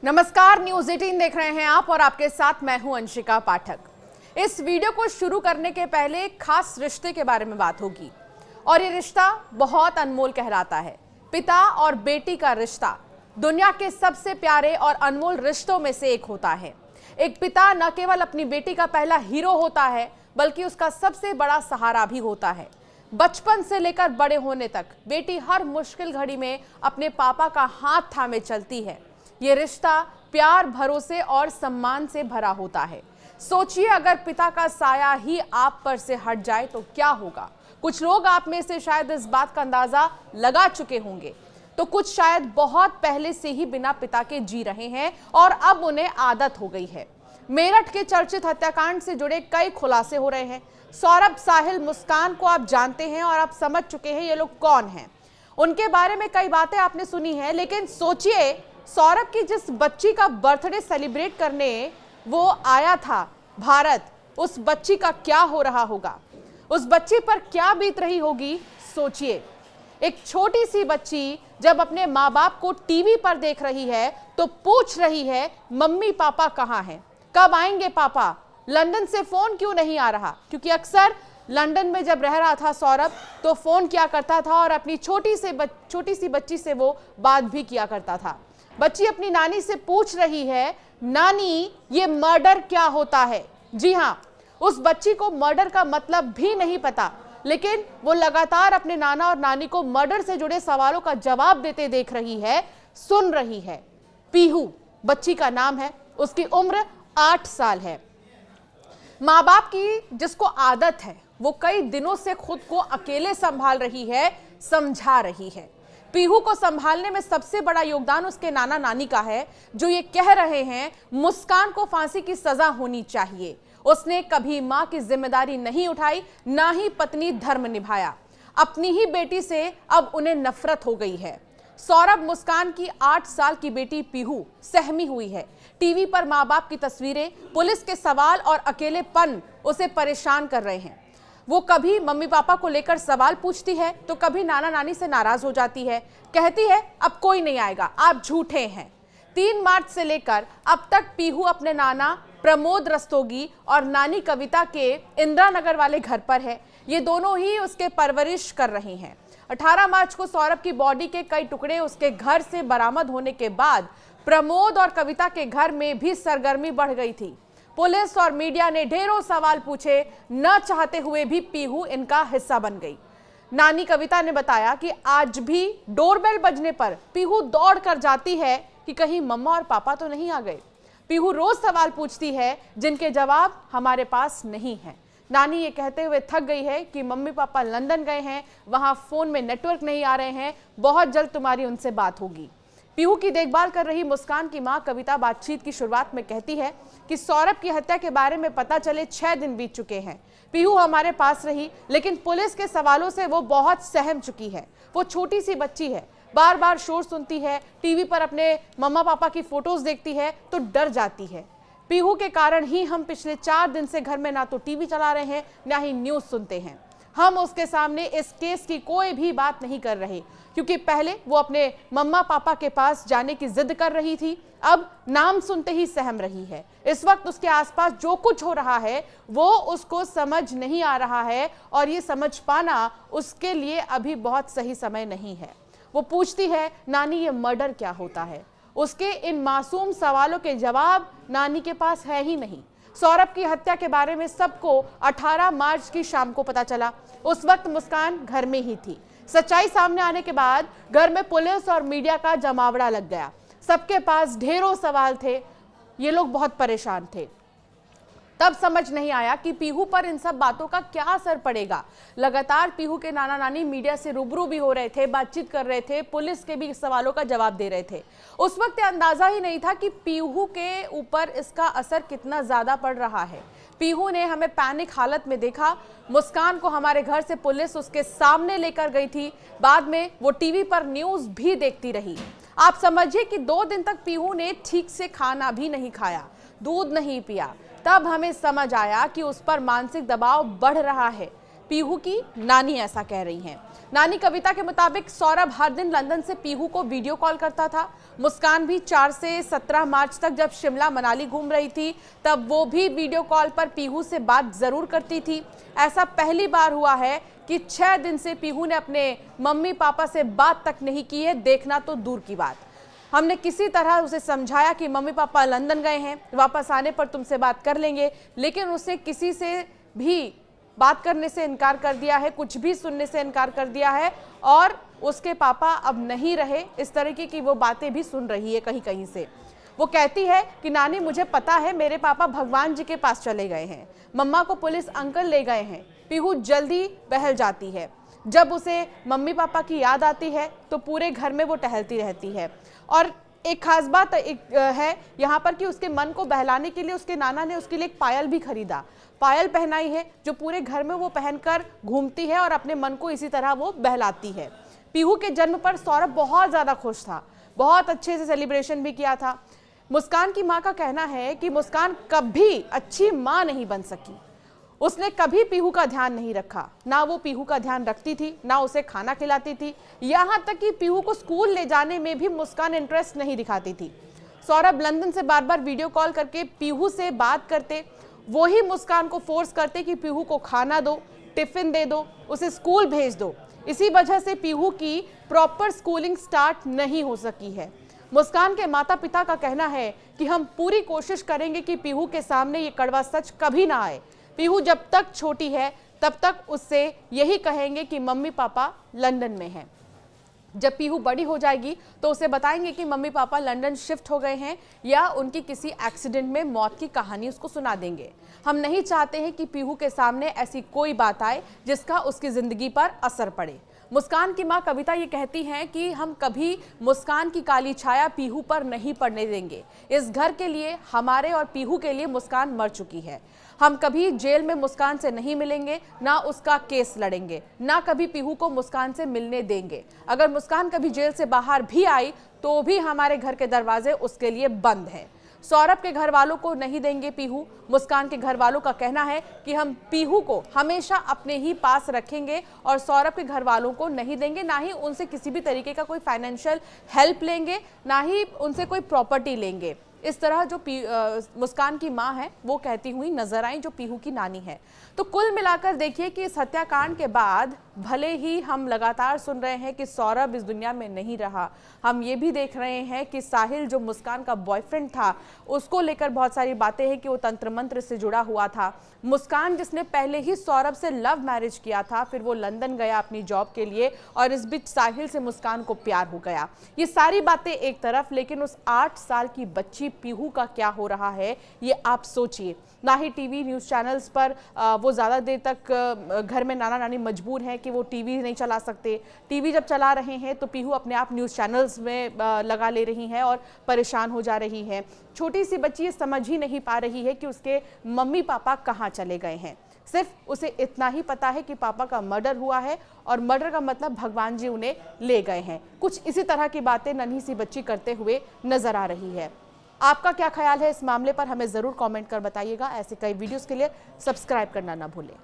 नमस्कार, न्यूज 18 देख रहे हैं आप और आपके साथ मैं हूं अंशिका पाठक। इस वीडियो को शुरू करने के पहले एक खास रिश्ते के बारे में बात होगी और ये रिश्ता बहुत अनमोल कहलाता है। पिता और बेटी का रिश्ता दुनिया के सबसे प्यारे और अनमोल रिश्तों में से एक होता है। एक पिता न केवल अपनी बेटी का पहला हीरो होता है बल्कि उसका सबसे बड़ा सहारा भी होता है। बचपन से लेकर बड़े होने तक बेटी हर मुश्किल घड़ी में अपने पापा का हाथ थामे चलती है। ये रिश्ता प्यार, भरोसे और सम्मान से भरा होता है। सोचिए, अगर पिता का साया ही आप पर से हट जाए तो क्या होगा। कुछ लोग आप में से शायद इस बात का अंदाजा लगा चुके होंगे, तो कुछ शायद बहुत पहले से ही बिना पिता के जी रहे हैं और अब उन्हें आदत हो गई है। मेरठ के चर्चित हत्याकांड से जुड़े कई खुलासे हो रहे हैं। सौरभ, साहिल, मुस्कान को आप जानते हैं और आप समझ चुके हैं ये लोग कौन हैं। उनके बारे में कई बातें आपने सुनी हैं, लेकिन सोचिए, सौरभ की जिस बच्ची का बर्थडे सेलिब्रेट करने वो आया था भारत, उस बच्ची का क्या हो रहा होगा, उस बच्ची पर क्या बीत रही होगी। सोचिए, एक छोटी सी बच्ची जब अपने माँ बाप को टीवी पर देख रही है तो पूछ रही है, मम्मी पापा कहाँ हैं, कब आएंगे पापा, लंदन से फोन क्यों नहीं आ रहा। क्योंकि अक्सर लंदन में जब रह रहा था सौरभ तो फोन किया करता था और अपनी छोटी सी बच्ची से वो बात भी किया करता था। बच्ची अपनी नानी से पूछ रही है, नानी ये मर्डर क्या होता है। जी हाँ, उस बच्ची को मर्डर का मतलब भी नहीं पता, लेकिन वो लगातार अपने नाना और नानी को मर्डर से जुड़े सवालों का जवाब देते देख रही है, सुन रही है। पीहू बच्ची का नाम है, उसकी उम्र 8 साल है। माँ बाप की जिसको आदत है वो कई दिनों से खुद को अकेले संभाल रही है, समझा रही है। पीहू को संभालने में सबसे बड़ा योगदान उसके नाना नानी का है, जो ये कह रहे हैं मुस्कान को फांसी की सजा होनी चाहिए। उसने कभी मां की जिम्मेदारी नहीं उठाई, ना ही पत्नी धर्म निभाया। अपनी ही बेटी से अब उन्हें नफरत हो गई है। सौरभ, मुस्कान की 8 साल की बेटी पीहू सहमी हुई है। टीवी पर माँ बाप की तस्वीरें, पुलिस के सवाल और अकेलेपन उसे परेशान कर रहे हैं। वो कभी मम्मी पापा को लेकर सवाल पूछती है तो कभी नाना नानी से नाराज हो जाती है, कहती है अब कोई नहीं आएगा, आप झूठे हैं। 3 मार्च से लेकर अब तक पीहू अपने नाना प्रमोद रस्तोगी और नानी कविता के इंदिरा नगर वाले घर पर है। ये दोनों ही उसके परवरिश कर रही हैं। 18 मार्च को सौरभ की बॉडी के कई टुकड़े उसके घर से बरामद होने के बाद प्रमोद और कविता के घर में भी सरगर्मी बढ़ गई थी। पुलिस और मीडिया ने ढेरों सवाल पूछे, न चाहते हुए भी पीहू इनका हिस्सा बन गई। नानी कविता ने बताया कि आज भी डोरबेल बजने पर पीहू दौड़ कर जाती है कि कहीं मम्मा और पापा तो नहीं आ गए। पीहू रोज सवाल पूछती है जिनके जवाब हमारे पास नहीं है। नानी ये कहते हुए थक गई है कि मम्मी पापा लंदन गए हैं, वहां फोन में नेटवर्क नहीं आ रहे हैं, बहुत जल्द तुम्हारी उनसे बात होगी। पीहू की देखभाल कर रही मुस्कान की मां कविता बातचीत की शुरुआत में कहती है कि सौरभ की हत्या के बारे में पता चले 6 दिन बीत चुके हैं। पीहू हमारे पास रही, लेकिन पुलिस के सवालों से वो बहुत सहम चुकी है। वो छोटी सी बच्ची है, बार बार शोर सुनती है, टीवी पर अपने मम्मा पापा की फोटोज देखती है तो डर जाती है। पीहू के कारण ही हम पिछले 4 दिन से घर में ना तो टीवी चला रहे हैं, ना ही न्यूज सुनते हैं। हम उसके सामने इस केस की कोई भी बात नहीं कर रहे, क्योंकि पहले वो अपने मम्मा पापा के पास जाने की जिद कर रही थी, अब नाम सुनते ही सहम रही है। इस वक्त उसके आसपास जो कुछ हो रहा है वो उसको समझ नहीं आ रहा है और ये समझ पाना उसके लिए अभी बहुत सही समय नहीं है। वो पूछती है, नानी ये मर्डर क्या होता है। उसके इन मासूम सवालों के जवाब नानी के पास है ही नहीं। सौरभ की हत्या के बारे में सबको 18 मार्च की शाम को पता चला। उस वक्त मुस्कान घर में ही थी। सच्चाई सामने आने के बाद घर में पुलिस और मीडिया का जमावड़ा लग गया। सबके पास ढेरों सवाल थे, ये लोग बहुत परेशान थे। तब समझ नहीं आया कि पीहू पर इन सब बातों का क्या असर पड़ेगा। लगातार पीहू के नाना नानी मीडिया से रूबरू भी हो रहे थे, बातचीत कर रहे थे, पुलिस के भी सवालों का जवाब दे रहे थे। उस वक्त अंदाजा ही नहीं था कि पीहू के ऊपर इसका असर कितना ज्यादा पड़ रहा है। पीहू ने हमें पैनिक हालत में देखा। मुस्कान को हमारे घर से पुलिस उसके सामने लेकर गई थी। बाद में वो टीवी पर न्यूज भी देखती रही। आप समझिए कि 2 दिन तक पीहू ने ठीक से खाना भी नहीं खाया, दूध नहीं पिया। तब हमें समझ आया कि उस पर मानसिक दबाव बढ़ रहा है। पीहू की नानी ऐसा कह रही हैं। नानी कविता के मुताबिक सौरभ हर दिन लंदन से पीहू को वीडियो कॉल करता था। मुस्कान भी 4 से 17 मार्च तक जब शिमला मनाली घूम रही थी तब वो भी वीडियो कॉल पर पीहू से बात जरूर करती थी। ऐसा पहली बार हुआ है कि 6 दिन से पीहू ने अपने मम्मी पापा से बात तक नहीं की है, देखना तो दूर की बात। हमने किसी तरह उसे समझाया कि मम्मी पापा लंदन गए हैं, वापस आने पर तुमसे बात कर लेंगे, लेकिन उसने किसी से भी बात करने से इनकार कर दिया है, कुछ भी सुनने से इनकार कर दिया है और उसके पापा अब नहीं रहे। इस तरीके की वो बातें भी सुन रही है कहीं कहीं से। वो कहती है कि नानी मुझे पता है मेरे पापा भगवान जी के पास चले गए हैं, मम्मा को पुलिस अंकल ले गए हैं। पीहू जल्दी बहल जाती है। जब उसे मम्मी पापा की याद आती है तो पूरे घर में वो टहलती रहती है। और एक खास बात है यहाँ पर कि उसके मन को बहलाने के लिए उसके नाना ने उसके लिए एक पायल भी खरीदा, पायल पहनाई है जो पूरे घर में वो पहनकर घूमती है और अपने मन को इसी तरह वो बहलाती है। पीहू के जन्म पर सौरभ बहुत ज़्यादा खुश था, बहुत अच्छे से सेलिब्रेशन भी किया था। मुस्कान की माँ का कहना है कि मुस्कान कभी अच्छी माँ नहीं बन सकी। उसने कभी पीहू का ध्यान नहीं रखा, ना वो पीहू का ध्यान रखती थी, ना उसे खाना खिलाती थी। यहाँ तक कि पीहू को स्कूल ले जाने में भी मुस्कान इंटरेस्ट नहीं दिखाती थी। सौरभ लंदन से बार बार वीडियो कॉल करके पीहू से बात करते, वो ही मुस्कान को फोर्स करते कि पीहू को खाना दो, टिफिन दे दो, उसे स्कूल भेज दो। इसी वजह से पीहू की प्रॉपर स्कूलिंग स्टार्ट नहीं हो सकी है। मुस्कान के माता पिता का कहना है कि हम पूरी कोशिश करेंगे कि पीहू के सामने ये कड़वा सच कभी ना आए। पीहू जब तक छोटी है तब तक उससे यही कहेंगे कि मम्मी पापा लंदन में हैं। जब पीहू बड़ी हो जाएगी तो उसे बताएंगे कि मम्मी पापा लंदन शिफ्ट हो गए हैं या उनकी किसी एक्सीडेंट में मौत की कहानी उसको सुना देंगे। हम नहीं चाहते हैं कि पीहू के सामने ऐसी कोई बात आए जिसका उसकी ज़िंदगी पर असर पड़े। मुस्कान की मां कविता ये कहती हैं कि हम कभी मुस्कान की काली छाया पीहू पर नहीं पड़ने देंगे। इस घर के लिए, हमारे और पीहू के लिए मुस्कान मर चुकी है। हम कभी जेल में मुस्कान से नहीं मिलेंगे, ना उसका केस लड़ेंगे, ना कभी पीहू को मुस्कान से मिलने देंगे। अगर मुस्कान कभी जेल से बाहर भी आई तो भी हमारे घर के दरवाजे उसके लिए बंद हैं। सौरभ के घर वालों को नहीं देंगे पीहू। मुस्कान के घर वालों का कहना है कि हम पीहू को हमेशा अपने ही पास रखेंगे और सौरभ के घर वालों को नहीं देंगे, ना ही उनसे किसी भी तरीके का कोई फाइनेंशियल हेल्प लेंगे, ना ही उनसे कोई प्रॉपर्टी लेंगे। इस तरह जो मुस्कान की मां है वो कहती हुई नजर आई, जो पीहू की नानी है। तो कुल मिलाकर देखिए कि इस हत्याकांड के बाद भले ही हम लगातार सुन रहे हैं कि सौरभ इस दुनिया में नहीं रहा, हम ये भी देख रहे हैं कि साहिल जो मुस्कान का बॉयफ्रेंड था उसको लेकर बहुत सारी बातें हैं कि वो तंत्र मंत्र से जुड़ा हुआ था। मुस्कान जिसने पहले ही सौरभ से लव मैरिज किया था, फिर वो लंदन गया अपनी जॉब के लिए और इस बीच साहिल से मुस्कान को प्यार हो गया। ये सारी बातें एक तरफ, लेकिन उस 8 साल की बच्ची पीहू का क्या हो रहा है ये आप सोचिए। ना ही टीवी न्यूज़ चैनल्स पर वो ज़्यादा देर तक घर में नाना नानी मजबूर हैं कि वो टीवी नहीं चला सकते। टीवी जब चला रहे हैं तो पीहू अपने आप न्यूज़ चैनल्स में लगा ले रही हैं और परेशान हो जा रही हैं। छोटी सी बच्ची ये समझ ही नहीं पा रही है कि उसके मम्मी पापा कहाँ चले गए हैं। सिर्फ उसे इतना ही पता है कि पापा का मर्डर हुआ है और मर्डर का मतलब भगवान जी उन्हें ले गए हैं। कुछ इसी तरह की बातें नन्ही सी बच्ची करते हुए नजर आ रही है। आपका क्या ख्याल है इस मामले पर, हमें ज़रूर कमेंट कर बताइएगा। ऐसे कई वीडियोस के लिए सब्सक्राइब करना ना भूलें।